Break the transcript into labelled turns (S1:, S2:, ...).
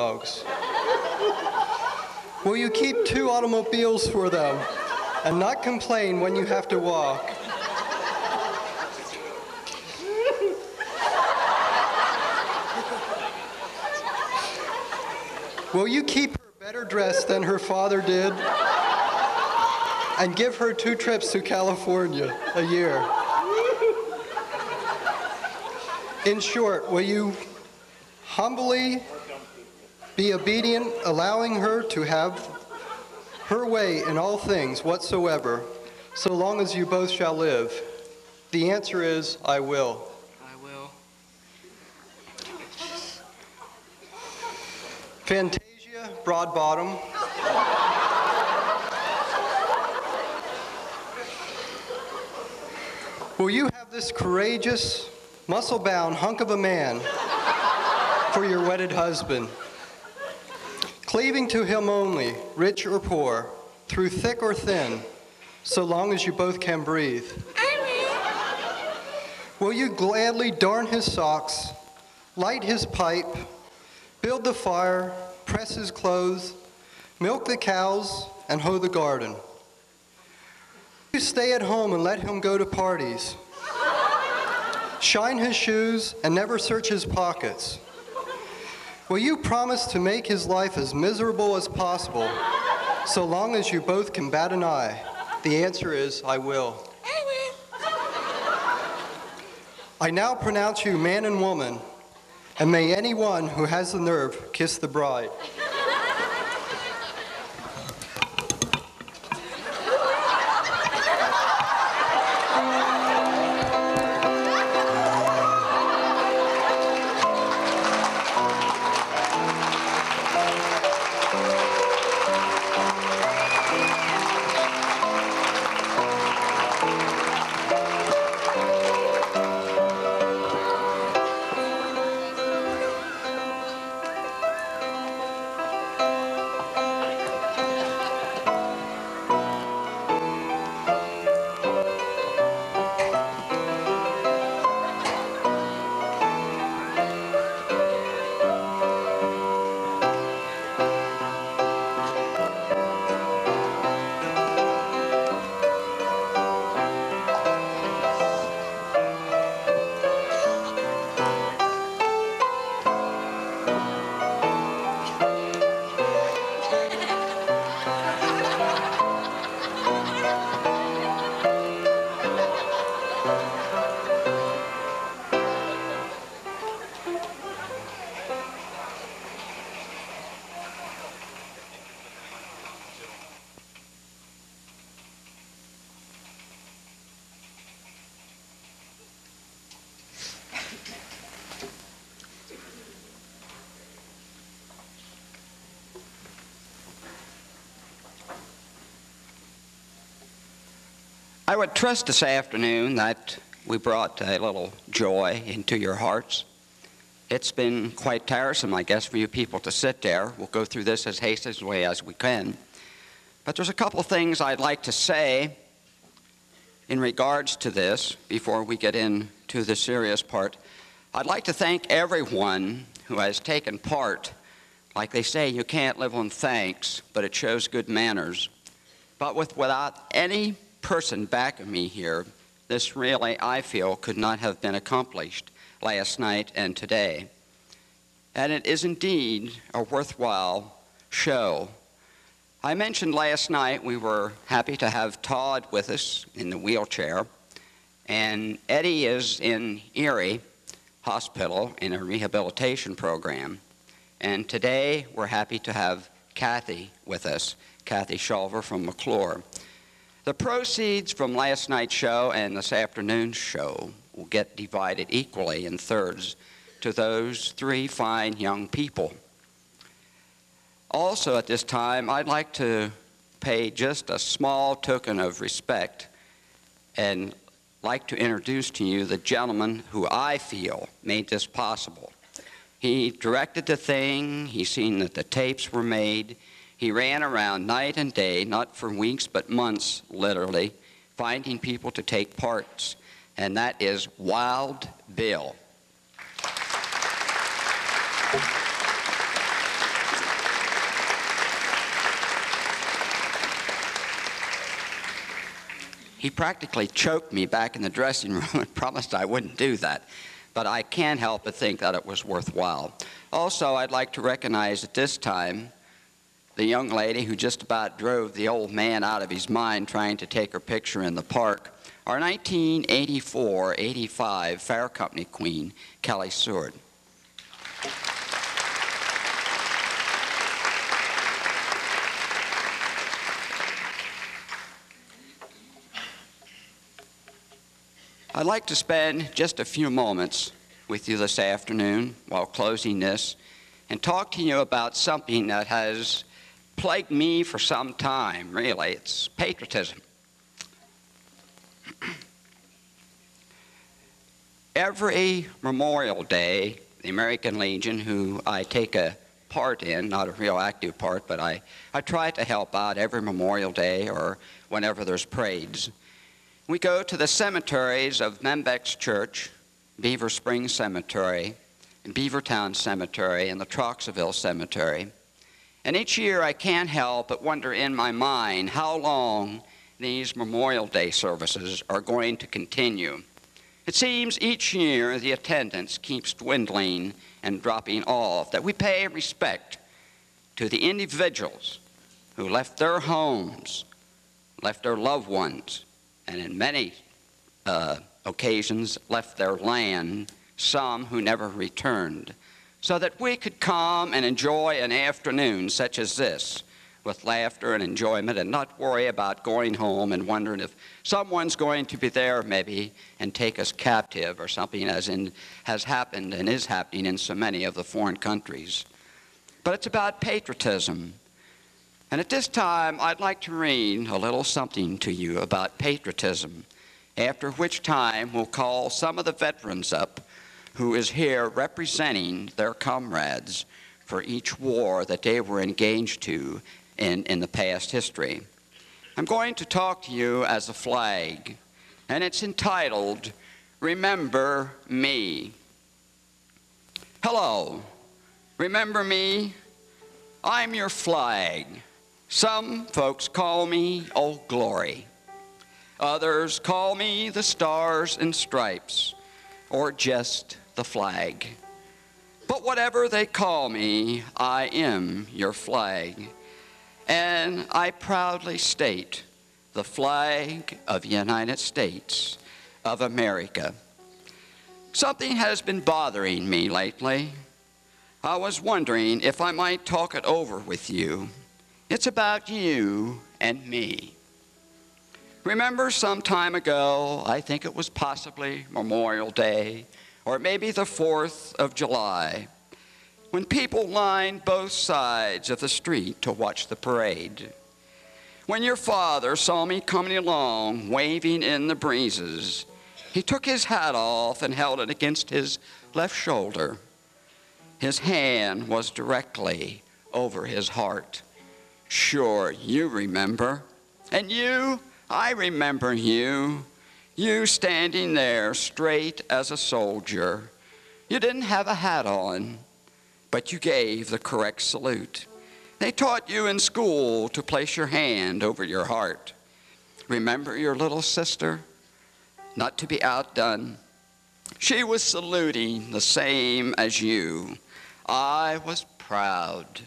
S1: dogs? Will you keep 2 automobiles for them and not complain when you have to walk? Will you keep her better dressed than her father did and give her 2 trips to California a year? In short, will you humbly be obedient, allowing her to have her way in all things whatsoever, so long as you both shall live? The answer is, I will.
S2: I will.
S1: Fantasia Broadbottom. Will you have this courageous, muscle-bound hunk of a man for your wedded husband, cleaving to him only, rich or poor, through thick or thin, so long as you both can breathe? Will you gladly darn his socks, light his pipe, build the fire, press his clothes, milk the cows, and hoe the garden? Will you stay at home and let him go to parties, shine his shoes, and never search his pockets? Will you promise to make his life as miserable as possible, so long as you both can bat an eye? The answer is, I will. I now pronounce you man and woman, and may anyone who has the nerve kiss the bride.
S2: I would trust this afternoon that we brought a little joy into your hearts. It's been quite tiresome, I guess, for you people to sit there. We'll go through this as hastily as we can. But there's a couple of things I'd like to say in regards to this before we get into the serious part. I'd like to thank everyone who has taken part. Like they say, you can't live on thanks, but it shows good manners. But without any person back of me here, this really, I feel, could not have been accomplished last night and today. And it is indeed a worthwhile show. I mentioned last night we were happy to have Todd with us in the wheelchair, and Eddie is in Erie Hospital in a rehabilitation program. And today we're happy to have Kathy with us, Kathy Shulver from McClure. The proceeds from last night's show and this afternoon's show will get divided equally in thirds to those 3 fine young people. Also at this time, I'd like to pay just a small token of respect and like to introduce to you the gentleman who I feel made this possible. He directed the thing, he seen that the tapes were made. He ran around night and day, not for weeks but months, literally, finding people to take parts, and that is Wild Bill. He practically choked me back in the dressing room and promised I wouldn't do that. But I can't help but think that it was worthwhile. Also, I'd like to recognize at this time the young lady who just about drove the old man out of his mind trying to take her picture in the park, our 1984-85 Fair Company Queen, Kelly Seward. I'd like to spend just a few moments with you this afternoon while closing this and talk to you about something that has plagued me for some time, really. It's patriotism. Every Memorial Day, the American Legion, who I take a part in, not a real active part, but I try to help out every Memorial Day or whenever there's parades. We go to the cemeteries of Membeck's Church, Beaver Springs Cemetery, and Beavertown Cemetery, and the Troxaville Cemetery. And each year I can't help but wonder in my mind how long these Memorial Day services are going to continue. It seems each year the attendance keeps dwindling and dropping off, that we pay respect to the individuals who left their homes, left their loved ones, and in many occasions left their land, some who never returned, so that we could come and enjoy an afternoon such as this with laughter and enjoyment and not worry about going home and wondering if someone's going to be there maybe and take us captive or something, as has happened and is happening in so many of the foreign countries. But it's about patriotism. And at this time, I'd like to read a little something to you about patriotism, after which time we'll call some of the veterans up who is here representing their comrades for each war that they were engaged to in the past history. I'm going to talk to you as a flag, and it's entitled, Remember Me. Hello, remember me? I'm your flag. Some folks call me Old Glory. Others call me the Stars and Stripes, or just the flag. But whatever they call me, I am your flag. And I proudly state the flag of the United States of America. Something has been bothering me lately. I was wondering if I might talk it over with you. It's about you and me. Remember some time ago, I think it was possibly Memorial Day, or maybe the 4th of July, when people lined both sides of the street to watch the parade. When your father saw me coming along, waving in the breezes, he took his hat off and held it against his left shoulder. His hand was directly over his heart. Sure, you remember. And you, I remember you. You standing there straight as a soldier. You didn't have a hat on, but you gave the correct salute. They taught you in school to place your hand over your heart. Remember your little sister? Not to be outdone. She was saluting the same as you. I was proud